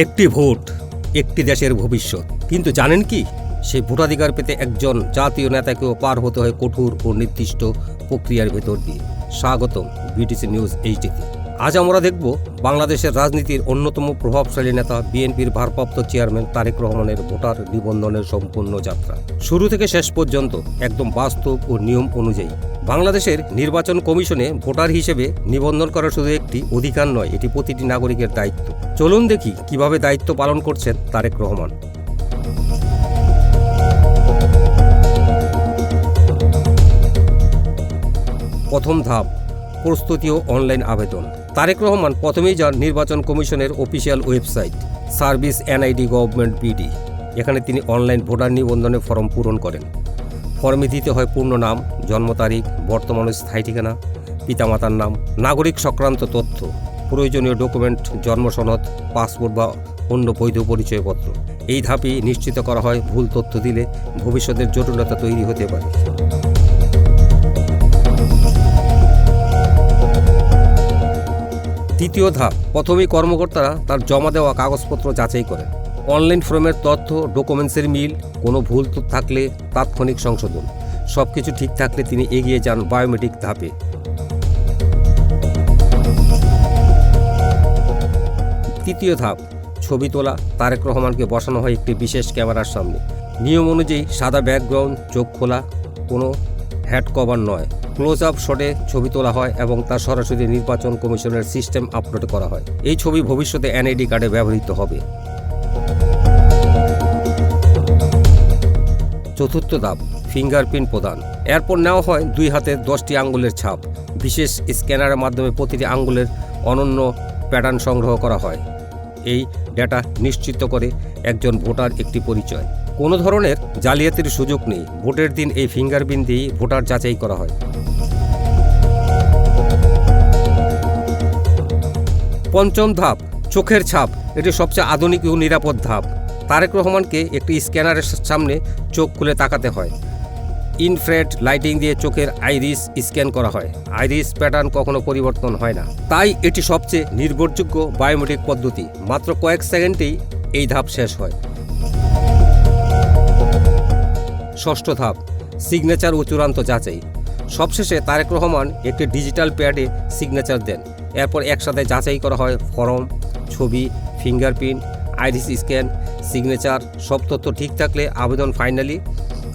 একটি ভোট, একটি দেশের ভবিষ্যৎ। কিন্তু জানেন কি, সেই ভোটাধিকার পেতে একজন জাতীয় নেতাকেও পার হতে হয় কঠোর ও নির্দিষ্ট প্রক্রিয়ার ভেতর দিয়ে। স্বাগতম বিটিসি নিউজ এইচডিতে। আজ আমরা দেখব বাংলাদেশের রাজনীতির অন্যতম প্রভাবশালী নেতা বিএনপির ভারপ্রাপ্ত চেয়ারম্যান তারেক রহমানের ভোটার নিবন্ধনের সম্পূর্ণ যাত্রা, শুরু থেকে শেষ পর্যন্ত একদম বাস্তব ও নিয়ম অনুযায়ী। বাংলাদেশের নির্বাচন কমিশনে ভোটার হিসেবে নিবন্ধন করা শুধু একটি অধিকার নয়, এটি প্রতিটি নাগরিকের দায়িত্ব। চলুন দেখি কিভাবে দায়িত্ব পালন করছেন তারেক রহমান। প্রথম ধাপ, প্রস্তুতি ও অনলাইন আবেদন। তারেক রহমান প্রথমেই যান নির্বাচন কমিশনের official website service NID government BD. এখানে তিনি অনলাইন ভোটার নিবন্ধনের ফর্ম পূরণ করেন। ফর্মে দিতে হয় পূর্ণ নাম, জন্ম তারিখ, বর্তমান স্থায়ী ঠিকানা, পিতামাতার নাম, নাগরিক সংক্রান্ত তথ্য, প্রয়োজনীয় ডকুমেন্ট, জন্ম সনদ, পাসপোর্ট বা অন্য বৈধ পরিচয়পত্র। এই ধাপে নিশ্চিত করা হয় ভুল তথ্য দিলে ভবিষ্যতের জটিলতা তৈরি হতে পারে। দ্বিতীয় ধাপ, প্রথমেই কর্মকর্তারা তার জমা দেওয়া কাগজপত্র যাচাই করেন। অনলাইন ফর্মের তথ্য, ডকুমেন্টসের মিল, কোনো ভুল থাকলে তাৎক্ষণিক সংশোধন। সবকিছু ঠিক থাকলে তিনি এগিয়ে যান বায়োমেট্রিক ধাপে। তৃতীয় ধাপ, ছবি তোলা। তারেক রহমানকে বসানো হয় একটি বিশেষ ক্যামেরার সামনে। নিয়ম অনুযায়ী সাদা ব্যাকগ্রাউন্ড, চোখ খোলা, কোনো হেড কভার নয়। ক্লোজ আপ শটে ছবি তোলা হয় এবং তা সরাসরি নির্বাচন কমিশনের সিস্টেম আপলোড করা হয়। এই ছবি ভবিষ্যতে এনআইডি কার্ডে ব্যবহৃত হবে। চতুর্থ ধাপ, ফিঙ্গারপ্রিন্ট প্রদান। এরপর নেওয়া হয় 2 হাতের 10টি আঙ্গুলের ছাপ। বিশেষ স্ক্যানারের মাধ্যমে প্রতিটি আঙ্গুলের অনন্য প্যাটার্ন সংগ্রহ করা হয়। এই ডেটা নিশ্চিত করে একজন ভোটার একটি পরিচয়। কোনো ধরনের জালিয়াতির সুযোগ নেই। ভোটের দিন এই ফিঙ্গারপ্রিন্ট দিয়েই ভোটার যাচাই করা হয়। পঞ্চম ধাপ, চোখের ছাপ। এটি সবচেয়ে আধুনিক ও নিরাপদ ধাপ। তারেক রহমানকে একটি স্ক্যানারের সামনে চোখ খুলে তাকাতে হয়। ইনফ্রারেড লাইটিং দিয়ে চোখের আইরিস স্ক্যান করা হয়। আইরিস প্যাটার্ন কখনো পরিবর্তন হয় না, তাই এটি সবচেয়ে নির্ভরযোগ্য বায়োমেট্রিক পদ্ধতি। মাত্র কয়েক সেকেন্ডেই এই ধাপ শেষ হয়। ষষ্ঠ ধাপ, সিগনেচার ও চূড়ান্ত যাচাই। সবশেষে তারেক রহমান একটি ডিজিটাল প্যাডে সিগনেচার দেন। এরপর একসাথে যাচাই করা হয় ফর্ম, ছবি, ফিঙ্গারপ্রিন্ট, আইরিস স্ক্যান, সিগনেচার। সব তথ্য ঠিক থাকলে আবেদন ফাইনালি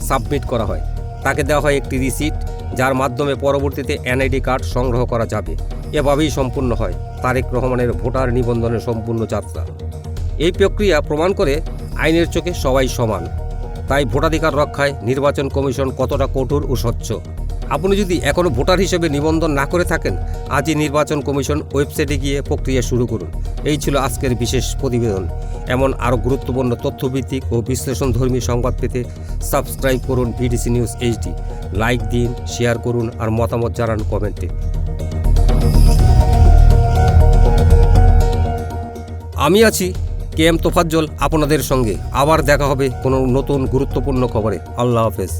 সাবমিট করা হয়। তাকে দেওয়া হয় একটি রিসিট, যার মাধ্যমে পরবর্তীতে এনআইডি কার্ড সংগ্রহ করা যাবে। এভাবেই সম্পূর্ণ হয় তারেক রহমানের ভোটার নিবন্ধনের সম্পূর্ণ যাত্রা। এই প্রক্রিয়া প্রমাণ করে আইনের চোখে সবাই সমান। তাই ভোটাধিকার রক্ষায় নির্বাচন কমিশন কতটা কঠোর ও স্বচ্ছ। আপনি যদি এখনও ভোটার হিসেবে নিবন্ধন না করে থাকেন, আজই নির্বাচন কমিশন ওয়েবসাইটে গিয়ে প্রক্রিয়া শুরু করুন। এই ছিল আজকের বিশেষ প্রতিবেদন। এমন আরও গুরুত্বপূর্ণ তথ্যভিত্তিক ও বিশ্লেষণধর্মী সংবাদ পেতে সাবস্ক্রাইব করুন বিটিসি নিউজ এইচডি। লাইক দিন, শেয়ার করুন আর মতামত জানান কমেন্টে। আমি আছি KM তোফাজ্জল আপনাদের সঙ্গে। আবার দেখা হবে কোনো নতুন গুরুত্বপূর্ণ খবরে। আল্লাহ হাফেজ।